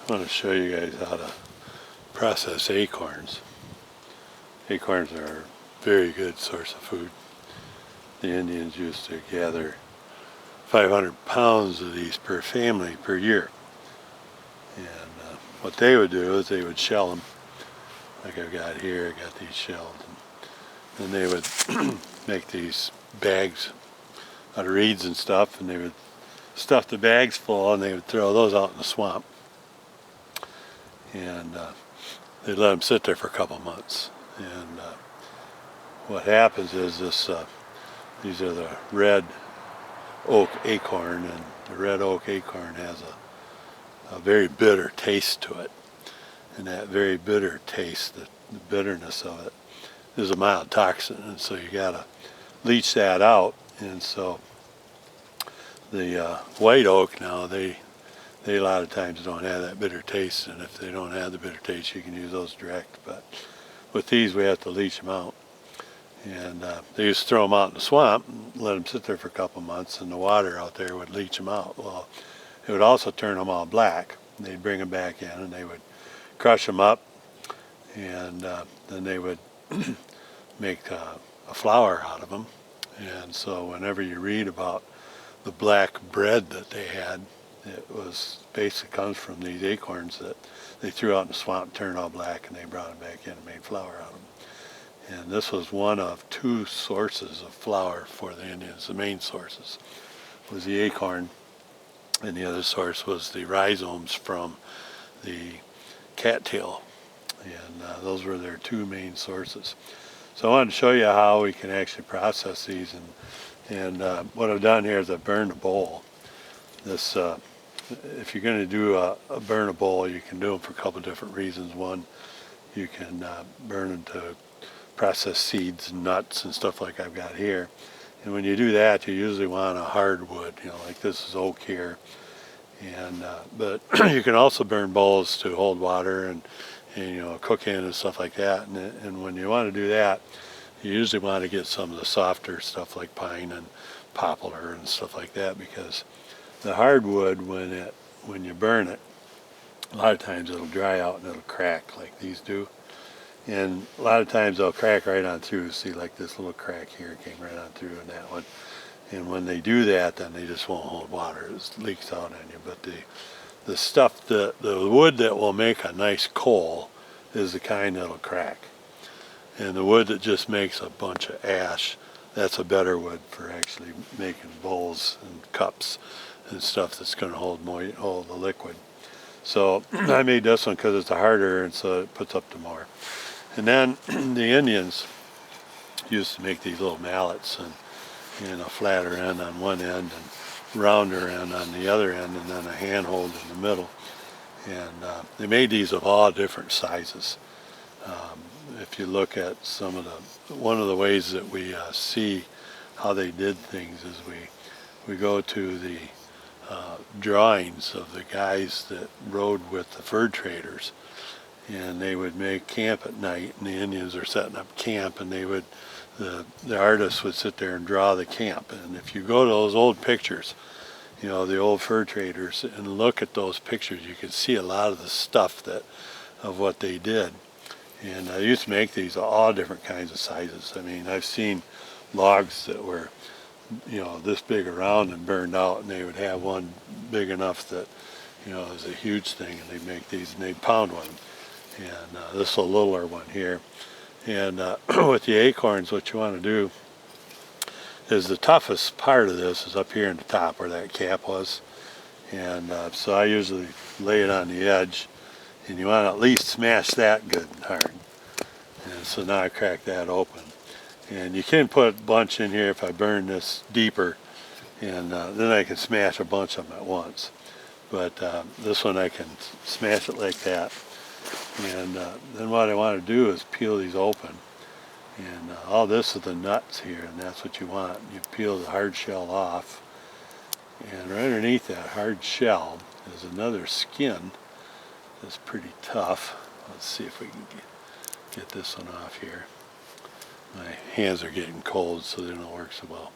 I want to show you guys how to process acorns. Acorns are a very good source of food. The Indians used to gather 500 pounds of these per family per year. And what they would do is they would shell them, like I've got here. I got these shelled. And then they would make these bags out of reeds and stuff, and they would stuff the bags full, and they would throw those out in the swamp. And they'd let them sit there for a couple months. And what happens is these are the red oak acorn, and the red oak acorn has a very bitter taste to it. And that very bitter taste, the bitterness of it, is a mild toxin, and so you gotta leach that out. And so the white oak now, they a lot of times don't have that bitter taste, and if they don't have the bitter taste, you can use those direct. But with these, we have to leach them out. And they used to throw them out in the swamp and let them sit there for a couple months, and the water out there would leach them out. Well, it would also turn them all black. They'd bring them back in, and they would crush them up, and then they would make a flour out of them. And so whenever you read about the black bread that they had, it was basically comes from these acorns that they threw out in the swamp, turned all black, and they brought them back in and made flour out of them. And this was one of two sources of flour for the Indians. The main sources was the acorn, and the other source was the rhizomes from the cattail. And those were their two main sources. So I wanted to show you how we can actually process these. And what I've done here is I've burned a bowl. This, if you're going to do a burn a bowl, you can do them for a couple of different reasons. One, you can burn them to process seeds and nuts and stuff like I've got here. And when you do that, you usually want a hardwood, like this is oak here. And but you can also burn bowls to hold water and cook in and stuff like that. And when you want to do that, you usually want to get some of the softer stuff like pine and poplar and stuff like that, because the hardwood, when you burn it, a lot of times it'll dry out and it'll crack like these do. And a lot of times they'll crack right on through. See, like this little crack here came right on through in that one. And when they do that, then they just won't hold water. It leaks out on you. But the stuff, the wood that will make a nice coal is the kind that'll crack. And the wood that just makes a bunch of ash, that's a better wood for actually making bowls and cups and stuff that's going to hold the liquid. So I made this one because it's harder, and so it puts up to more. And then the Indians used to make these little mallets, and a flatter end on one end and rounder end on the other end, and then a handhold in the middle. And they made these of all different sizes. If you look at one of the ways that we see how they did things is we go to the drawings of the guys that rode with the fur traders, and they would make camp at night, and the Indians are setting up camp, and the artists would sit there and draw the camp. And if you go to those old pictures, the old fur traders, and look at those pictures, you can see a lot of the stuff of what they did. And I used to make these all different kinds of sizes. I mean, I've seen logs that were, this big around and burned out, and they would have one big enough that, it was a huge thing, and they'd make these, and they'd pound one. And this is a littler one here. And with the acorns, what you want to do is the toughest part of this is up here in the top where that cap was. And so I usually lay it on the edge, and you want to at least smash that good and hard. And so now I crack that open. And you can put a bunch in here if I burn this deeper, and then I can smash a bunch of them at once. But this one I can smash it like that. And then what I want to do is peel these open. And all this is the nuts here, and that's what you want. You peel the hard shell off. And right underneath that hard shell is another skin that's pretty tough. Let's see if we can get this one off here. My hands are getting cold, so they don't work so well.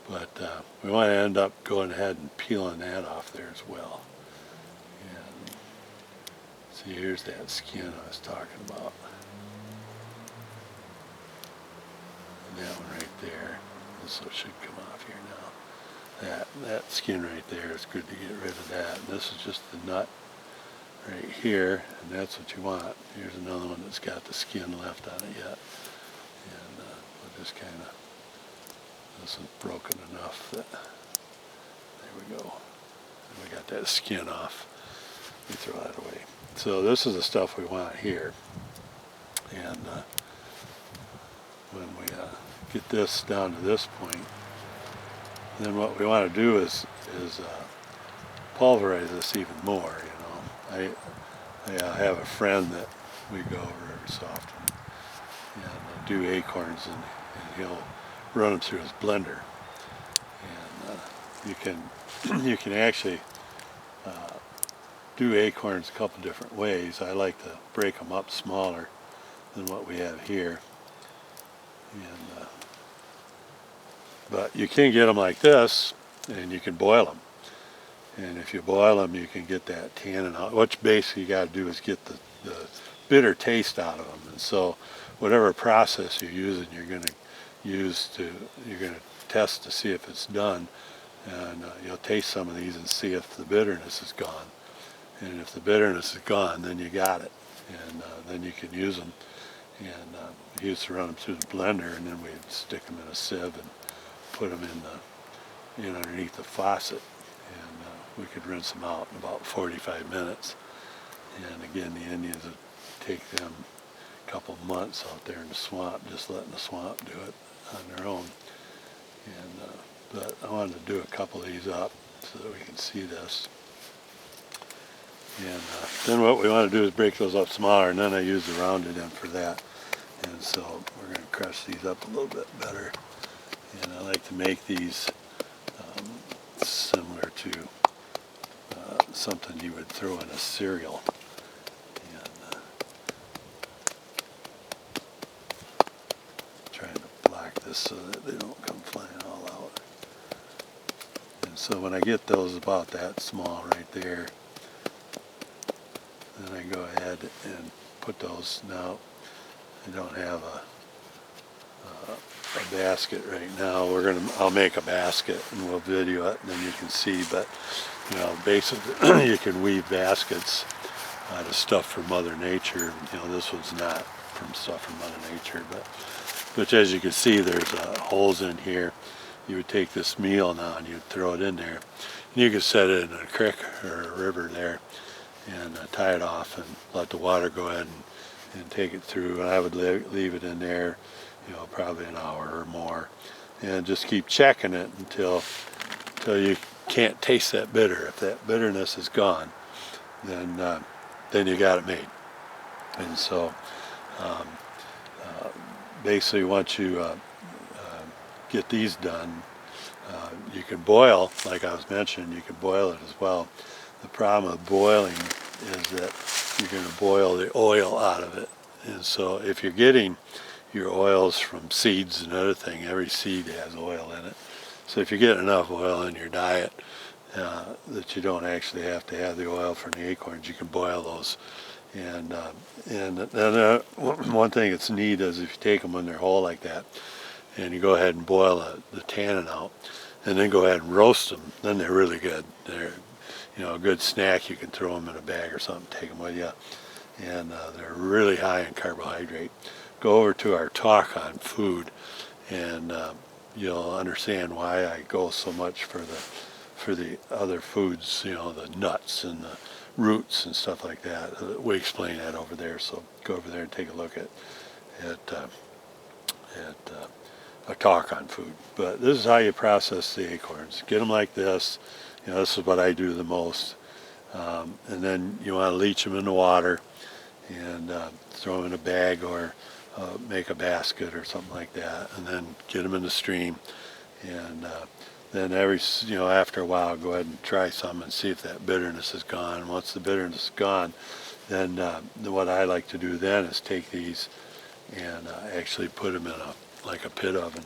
But we want to end up going ahead and peeling that off there as well. And See, here's that skin I was talking about. And that one right there. This one should come off here now. That skin right there is good to get rid of that. And this is just the nut right here, and that's what you want. Here's another one that's got the skin left on it yet. And we'll just kind of, this one's broken enough that, there we go. And we got that skin off. We throw that away. So this is the stuff we want here. And when we get this down to this point, then what we want to do is pulverize this even more. You know, I have a friend that we go over every so often and do acorns, and he'll run them through his blender. And you can actually do acorns a couple different ways. I like to break them up smaller than what we have here. And but you can get them like this, and you can boil them. And if you boil them, you can get that tannin out. What basically you got to do is get the bitter taste out of them. And so, whatever process you're using, you're going to test to see if it's done. And you'll taste some of these and see if the bitterness is gone. And if the bitterness is gone, then you got it. And then you can use them. And we used to run them through the blender, and then we'd stick them in a sieve and put them in underneath the faucet. And we could rinse them out in about 45 minutes. And again, the Indians would take them a couple months out there in the swamp, just letting the swamp do it on their own. And but I wanted to do a couple of these up so that we can see this. And then what we want to do is break those up smaller, and then I use the rounded end for that. And so we're going to crush these up a little bit better. And I like to make these similar to something you would throw in a cereal. And trying to block this so that they don't come flying all out. And so when I get those about that small right there, then I go ahead and put those. Now I don't have a basket right now. I'll make a basket and we'll video it, and then you can see. But you know, basically you can weave baskets out of stuff from Mother Nature. You know, this one's not from stuff from Mother Nature, but as you can see, there's holes in here. You would take this meal now and you'd throw it in there, and you could set it in a creek or a river there and tie it off and let the water go ahead and take it through. And I would leave it in there, you know, probably an hour or more, and just keep checking it until you can't taste that bitter. If that bitterness is gone, then you got it made. And so basically once you get these done, you can boil, like I was mentioning, you can boil it as well. The problem with boiling is that you're going to boil the oil out of it. And so if you're getting your oils from seeds and other thing, every seed has oil in it. So if you get enough oil in your diet that you don't actually have to have the oil from the acorns, you can boil those. And one thing that's neat is if you take them when they're whole like that, and you go ahead and boil the tannin out, and then go ahead and roast them, then they're really good. They're, you know, a good snack. You can throw them in a bag or something, take them with you, and they're really high in carbohydrate. Go over to our talk on food, and you'll understand why I go so much for the other foods, you know, the nuts and the roots and stuff like that. We explain that over there, so go over there and take a look at a talk on food. But this is how you process the acorns. Get them like this. You know, this is what I do the most. And then you want to leach them in the water and throw them in a bag or make a basket or something like that, and then get them in the stream. And then after a while, go ahead and try some and see if that bitterness is gone. Once the bitterness is gone, then what I like to do then is take these and actually put them in like a pit oven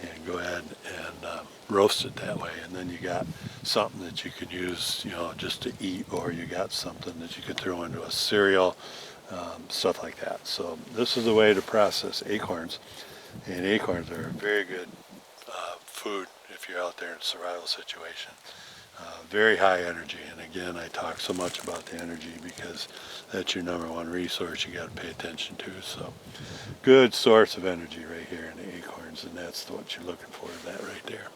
and go ahead and roast it that way. And then you got something that you can use, just to eat, or you got something that you could throw into a cereal, stuff like that. So this is the way to process acorns, and acorns are a very good food if you're out there in a survival situation. Very high energy, and again, I talk so much about the energy because that's your number one resource you got to pay attention to. So good source of energy right here in the acorns, and that's what you're looking for, that right there.